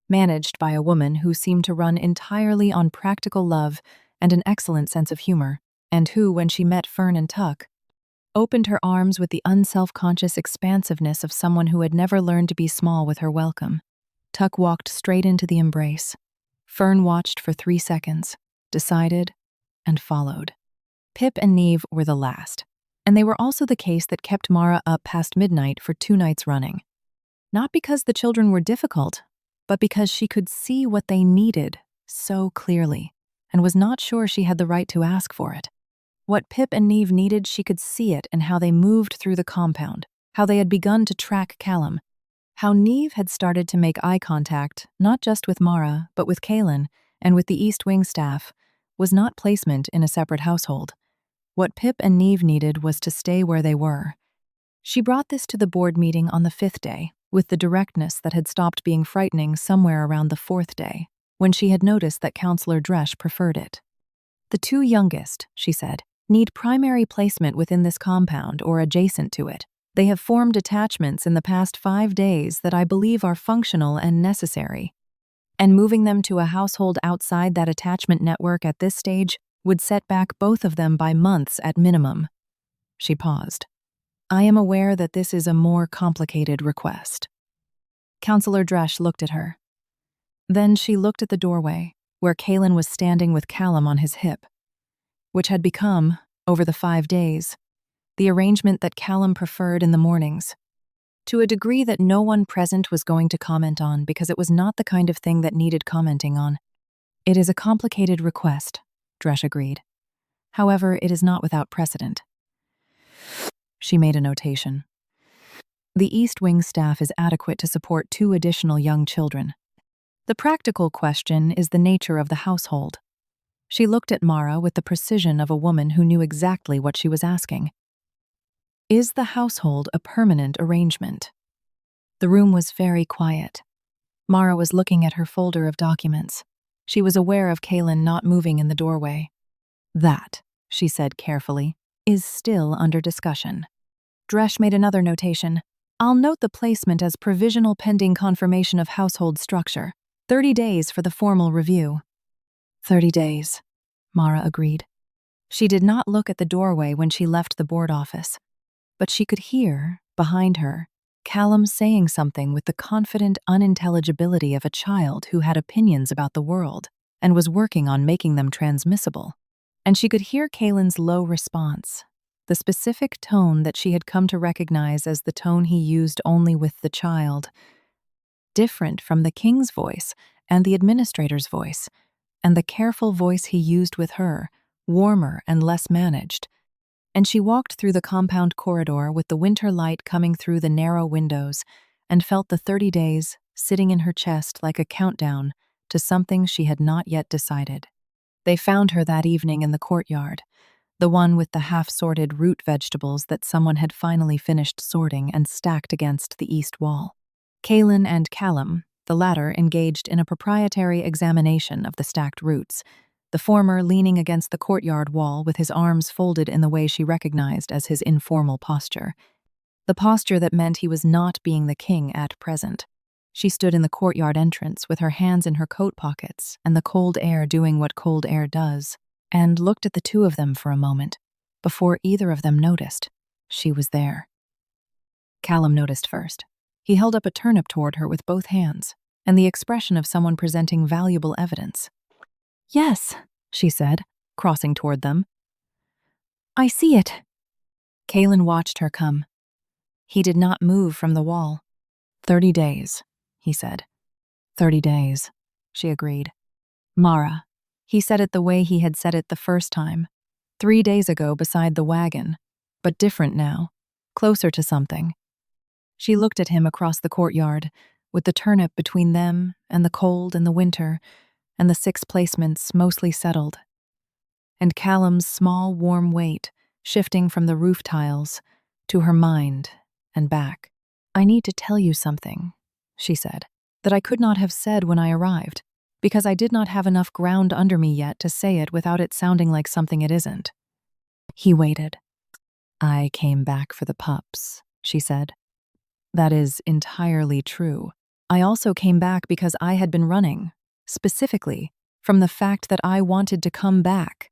[SPEAKER 1] managed by a woman who seemed to run entirely on practical love and an excellent sense of humor, and who, when she met Fern and Tuck, opened her arms with the unself-conscious expansiveness of someone who had never learned to be small with her welcome. Tuck walked straight into the embrace. Fern watched for 3 seconds, decided, and followed. Pip and Neve were the last, and they were also the case that kept Mara up past midnight for 2 nights running. Not because the children were difficult, but because she could see what they needed so clearly, and was not sure she had the right to ask for it. What Pip and Neve needed, she could see it in how they moved through the compound, how they had begun to track Callum, how Neve had started to make eye contact, not just with Mara, but with Kaelen and with the East Wing staff, was not placement in a separate household. What Pip and Neve needed was to stay where they were. She brought this to the board meeting on the 5th day, with the directness that had stopped being frightening somewhere around the 4th day, when she had noticed that Councillor Dresch preferred it. "The 2 youngest," she said, "need primary placement within this compound or adjacent to it. They have formed attachments in the past 5 days that I believe are functional and necessary. And moving them to a household outside that attachment network at this stage would set back both of them by months at minimum." She paused. "I am aware that this is a more complicated request." Councillor Dresch looked at her. Then she looked at the doorway, where Kaelen was standing with Callum on his hip, which had become, over the 5 days, the arrangement that Callum preferred in the mornings, to a degree that no one present was going to comment on because it was not the kind of thing that needed commenting on. "It is a complicated request," Dresch agreed. "However, it is not without precedent." She made a notation. "The East Wing staff is adequate to support 2 additional young children. The practical question is the nature of the household." She looked at Mara with the precision of a woman who knew exactly what she was asking. "Is the household a permanent arrangement?" The room was very quiet. Mara was looking at her folder of documents. She was aware of Kaelen not moving in the doorway. "That," she said carefully, "is still under discussion." Dresch made another notation. "I'll note the placement as provisional pending confirmation of household structure. 30 days for the formal review." 30 days, Mara agreed. She did not look at the doorway when she left the board office, but she could hear, behind her, Callum saying something with the confident unintelligibility of a child who had opinions about the world and was working on making them transmissible. And she could hear Kaelen's low response, the specific tone that she had come to recognize as the tone he used only with the child, different from the king's voice and the administrator's voice, and the careful voice he used with her, warmer and less managed. And she walked through the compound corridor with the winter light coming through the narrow windows and felt the 30 days sitting in her chest like a countdown to something she had not yet decided. They found her that evening in the courtyard, the one with the half-sorted root vegetables that someone had finally finished sorting and stacked against the east wall. Kaelen and Callum, the latter engaged in a proprietary examination of the stacked roots, the former leaning against the courtyard wall with his arms folded in the way she recognized as his informal posture. The posture that meant he was not being the king at present. She stood in the courtyard entrance with her hands in her coat pockets and the cold air doing what cold air does, and looked at the two of them for a moment, before either of them noticed. She was there. Callum noticed first. He held up a turnip toward her with both hands, and the expression of someone presenting valuable evidence. "Yes," she said, crossing toward them. "I see it." Kaelen watched her come. He did not move from the wall. 30 days, he said. 30 days, she agreed. Mara. He said it the way he had said it the first time. 3 days ago beside the wagon, but different now, closer to something. She looked at him across the courtyard, with the turnip between them and the cold and the winter, and the 6 placements mostly settled. And Callum's small, warm weight shifting from the roof tiles to her mind and back. "I need to tell you something," she said, "that I could not have said when I arrived, because I did not have enough ground under me yet to say it without it sounding like something it isn't." He waited. "I came back for the pups," she said. "That is entirely true. I also came back because I had been running, specifically, from the fact that I wanted to come back.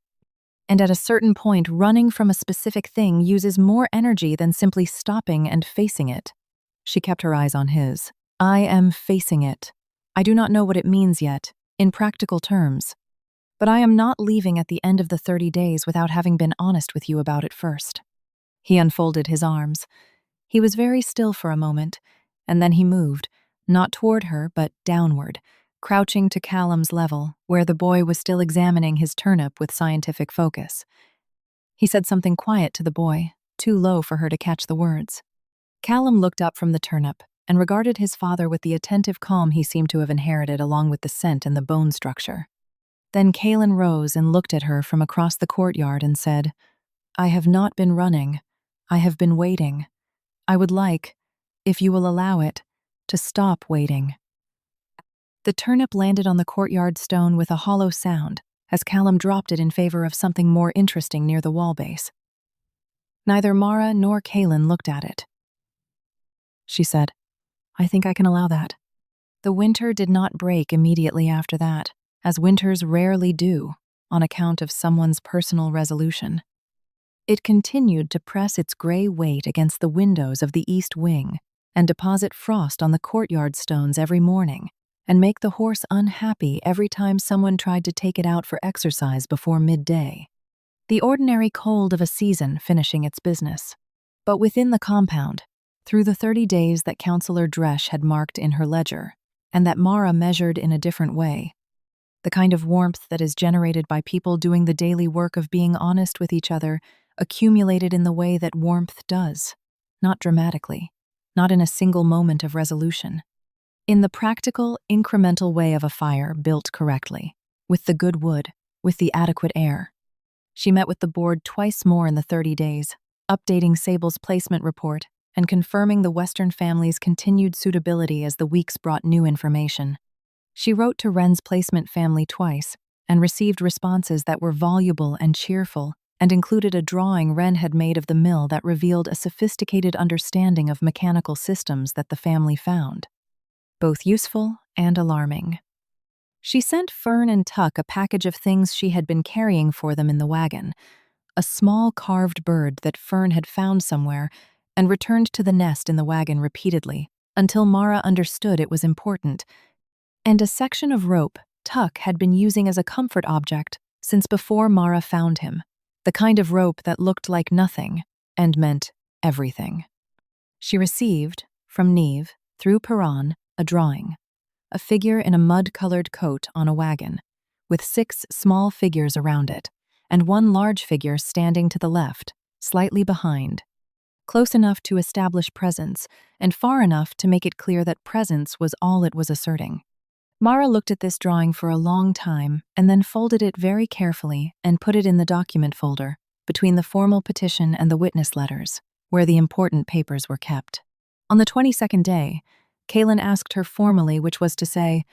[SPEAKER 1] And at a certain point, running from a specific thing uses more energy than simply stopping and facing it." She kept her eyes on his. "I am facing it. I do not know what it means yet, in practical terms. But I am not leaving at the end of the 30 days without having been honest with you about it first." He unfolded his arms. He was very still for a moment, and then he moved, not toward her, but downward, crouching to Callum's level, where the boy was still examining his turnip with scientific focus. He said something quiet to the boy, too low for her to catch the words. Callum looked up from the turnip and regarded his father with the attentive calm he seemed to have inherited along with the scent and the bone structure. Then Kaelen rose and looked at her from across the courtyard and said, "I have not been running. I have been waiting. I would like, if you will allow it, to stop waiting." The turnip landed on the courtyard stone with a hollow sound as Callum dropped it in favor of something more interesting near the wall base. Neither Mara nor Kaelen looked at it. She said, "I think I can allow that." The winter did not break immediately after that, as winters rarely do, on account of someone's personal resolution. It continued to press its gray weight against the windows of the east wing and deposit frost on the courtyard stones every morning, and make the horse unhappy every time someone tried to take it out for exercise before midday. The ordinary cold of a season finishing its business. But within the compound, through the 30 days that Councillor Dresch had marked in her ledger, and that Mara measured in a different way, the kind of warmth that is generated by people doing the daily work of being honest with each other accumulated in the way that warmth does, not dramatically, not in a single moment of resolution. In the practical, incremental way of a fire built correctly, with the good wood, with the adequate air. She met with the board twice more in the 30 days, updating Sable's placement report and confirming the Western family's continued suitability as the weeks brought new information. She wrote to Wren's placement family twice and received responses that were voluble and cheerful, and included a drawing Wren had made of the mill that revealed a sophisticated understanding of mechanical systems that the family found, both useful and alarming. She sent Fern and Tuck a package of things she had been carrying for them in the wagon, a small carved bird that Fern had found somewhere, and returned to the nest in the wagon repeatedly, until Mara understood it was important, and a section of rope Tuck had been using as a comfort object since before Mara found him, the kind of rope that looked like nothing and meant everything. She received, from Neve, through Perron, a drawing, a figure in a mud-colored coat on a wagon, with 6 small figures around it, and 1 large figure standing to the left, slightly behind, close enough to establish presence, and far enough to make it clear that presence was all it was asserting. Mara looked at this drawing for a long time and then folded it very carefully and put it in the document folder, between the formal petition and the witness letters, where the important papers were kept. On the 22nd day, Kaelen asked her formally, which was to say,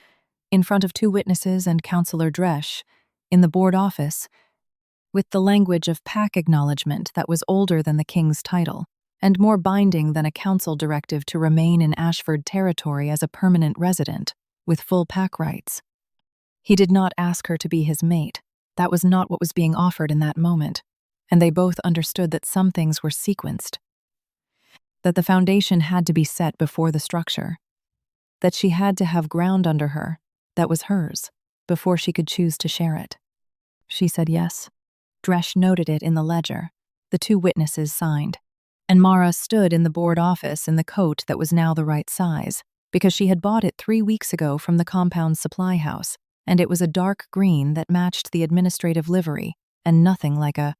[SPEAKER 1] in front of 2 witnesses and Councillor Dresch, in the board office, with the language of pack acknowledgement that was older than the king's title, and more binding than a council directive to remain in Ashford territory as a permanent resident, with full pack rights. He did not ask her to be his mate. That was not what was being offered in that moment, and they both understood that some things were sequenced, that the foundation had to be set before the structure, that she had to have ground under her that was hers before she could choose to share it. She said yes. Dresch noted it in the ledger. The two witnesses signed. And Mara stood in the board office in the coat that was now the right size, because she had bought it 3 weeks ago from the compound's supply house, and it was a dark green that matched the administrative livery, and nothing like a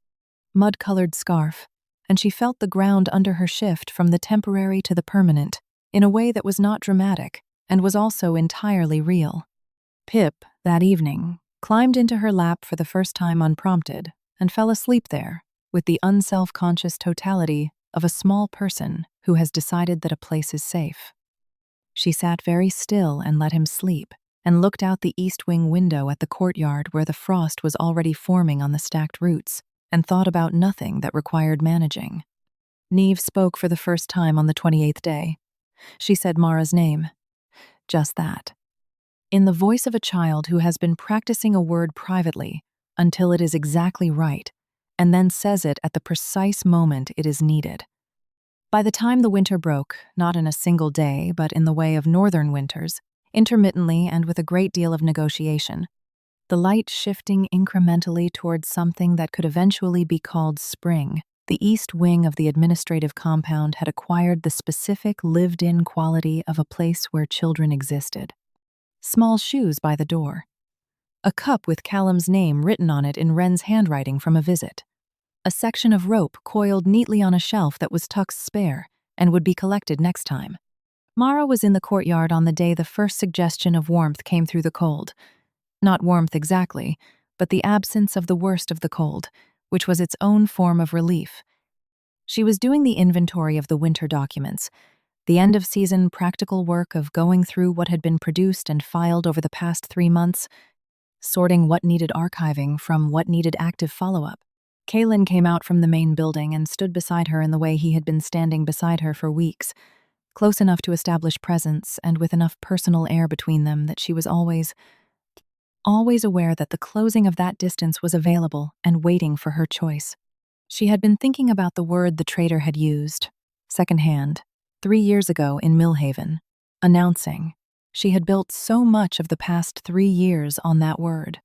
[SPEAKER 1] mud-colored scarf, and she felt the ground under her shift from the temporary to the permanent, in a way that was not dramatic, and was also entirely real. Pip, that evening, climbed into her lap for the first time unprompted, and fell asleep there, with the unself-conscious totality of a small person who has decided that a place is safe. She sat very still and let him sleep, and looked out the east wing window at the courtyard where the frost was already forming on the stacked roots, and thought about nothing that required managing. Neve spoke for the first time on the 28th day. She said Mara's name. Just that. In the voice of a child who has been practicing a word privately until it is exactly right, and then says it at the precise moment it is needed. By the time the winter broke, not in a single day, but in the way of northern winters, intermittently and with a great deal of negotiation, the light shifting incrementally towards something that could eventually be called spring, the east wing of the administrative compound had acquired the specific lived-in quality of a place where children existed. Small shoes by the door. A cup with Callum's name written on it in Wren's handwriting from a visit. A section of rope coiled neatly on a shelf that was Tuck's spare and would be collected next time. Mara was in the courtyard on the day the first suggestion of warmth came through the cold. Not warmth exactly, but the absence of the worst of the cold, which was its own form of relief. She was doing the inventory of the winter documents, the end-of-season practical work of going through what had been produced and filed over the past 3 months, sorting what needed archiving from what needed active follow-up. Kaelen came out from the main building and stood beside her in the way he had been standing beside her for weeks, close enough to establish presence and with enough personal air between them that she was always aware that the closing of that distance was available and waiting for her choice. She had been thinking about the word the trader had used, secondhand, 3 years ago in Millhaven, announcing. She had built so much of the past 3 years on that word.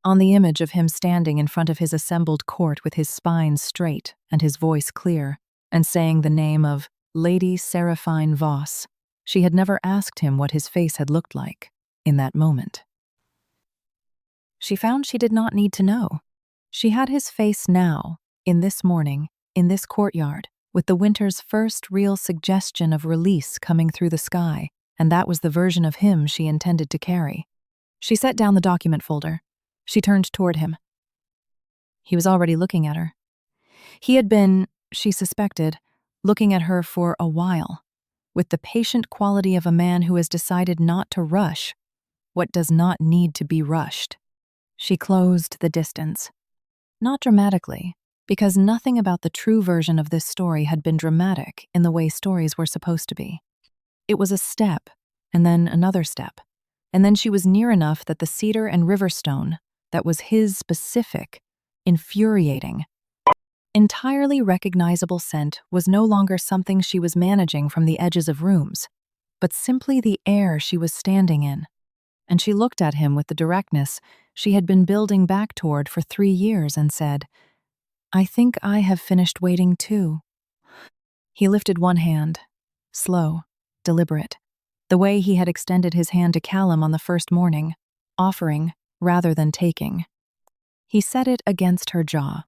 [SPEAKER 1] On the image of him standing in front of his assembled court with his spine straight and his voice clear, and saying the name of Lady Serphine Voss. She had never asked him what his face had looked like in that moment. She found she did not need to know. She had his face now, in this morning, in this courtyard, with the winter's first real suggestion of release coming through the sky, and that was the version of him she intended to carry. She set down the document folder. She turned toward him. He was already looking at her. He had been, she suspected, looking at her for a while, with the patient quality of a man who has decided not to rush what does not need to be rushed. She closed the distance. Not dramatically, because nothing about the true version of this story had been dramatic in the way stories were supposed to be. It was a step, and then another step, and then she was near enough that the cedar and riverstone, that was his specific, infuriating, entirely recognizable scent was no longer something she was managing from the edges of rooms, but simply the air she was standing in. And she looked at him with the directness she had been building back toward for 3 years and said, "I think I have finished waiting too." He lifted one hand, slow, deliberate, the way he had extended his hand to Callum on the first morning, offering rather than taking. He set it against her jaw,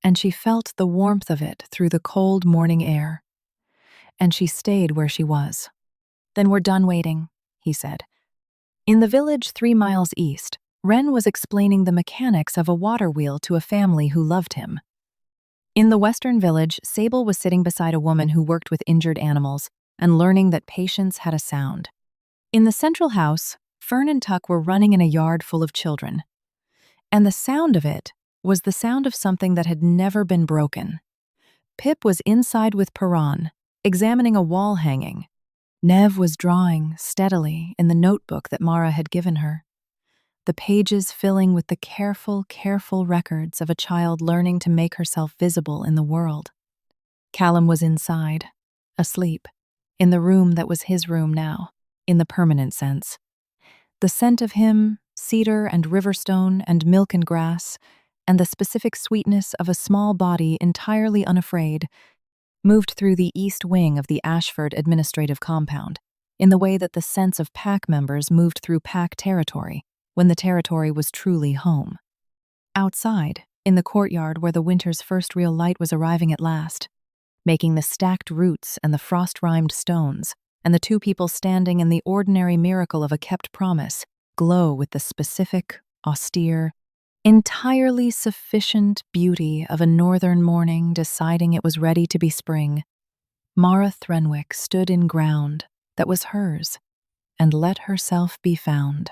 [SPEAKER 1] and she felt the warmth of it through the cold morning air. And she stayed where she was. "Then we're done waiting," he said. In the village 3 miles east, Wren was explaining the mechanics of a water wheel to a family who loved him. In the western village, Sable was sitting beside a woman who worked with injured animals and learning that patience had a sound. In the central house, Fern and Tuck were running in a yard full of children. And the sound of it was the sound of something that had never been broken. Pip was inside with Piran, examining a wall hanging. Nev was drawing steadily in the notebook that Mara had given her, the pages filling with the careful records of a child learning to make herself visible in the world. Callum was inside, asleep, in the room that was his room now, in the permanent sense. The scent of him, cedar and riverstone and milk and grass, and the specific sweetness of a small body entirely unafraid, moved through the east wing of the Ashford administrative compound, in the way that the sense of pack members moved through pack territory, when the territory was truly home. Outside, in the courtyard where the winter's first real light was arriving at last, making the stacked roots and the frost-rimed stones, and the two people standing in the ordinary miracle of a kept promise, glow with the specific, austere, entirely sufficient beauty of a northern morning deciding it was ready to be spring, Mara Threnwick stood in ground that was hers and let herself be found.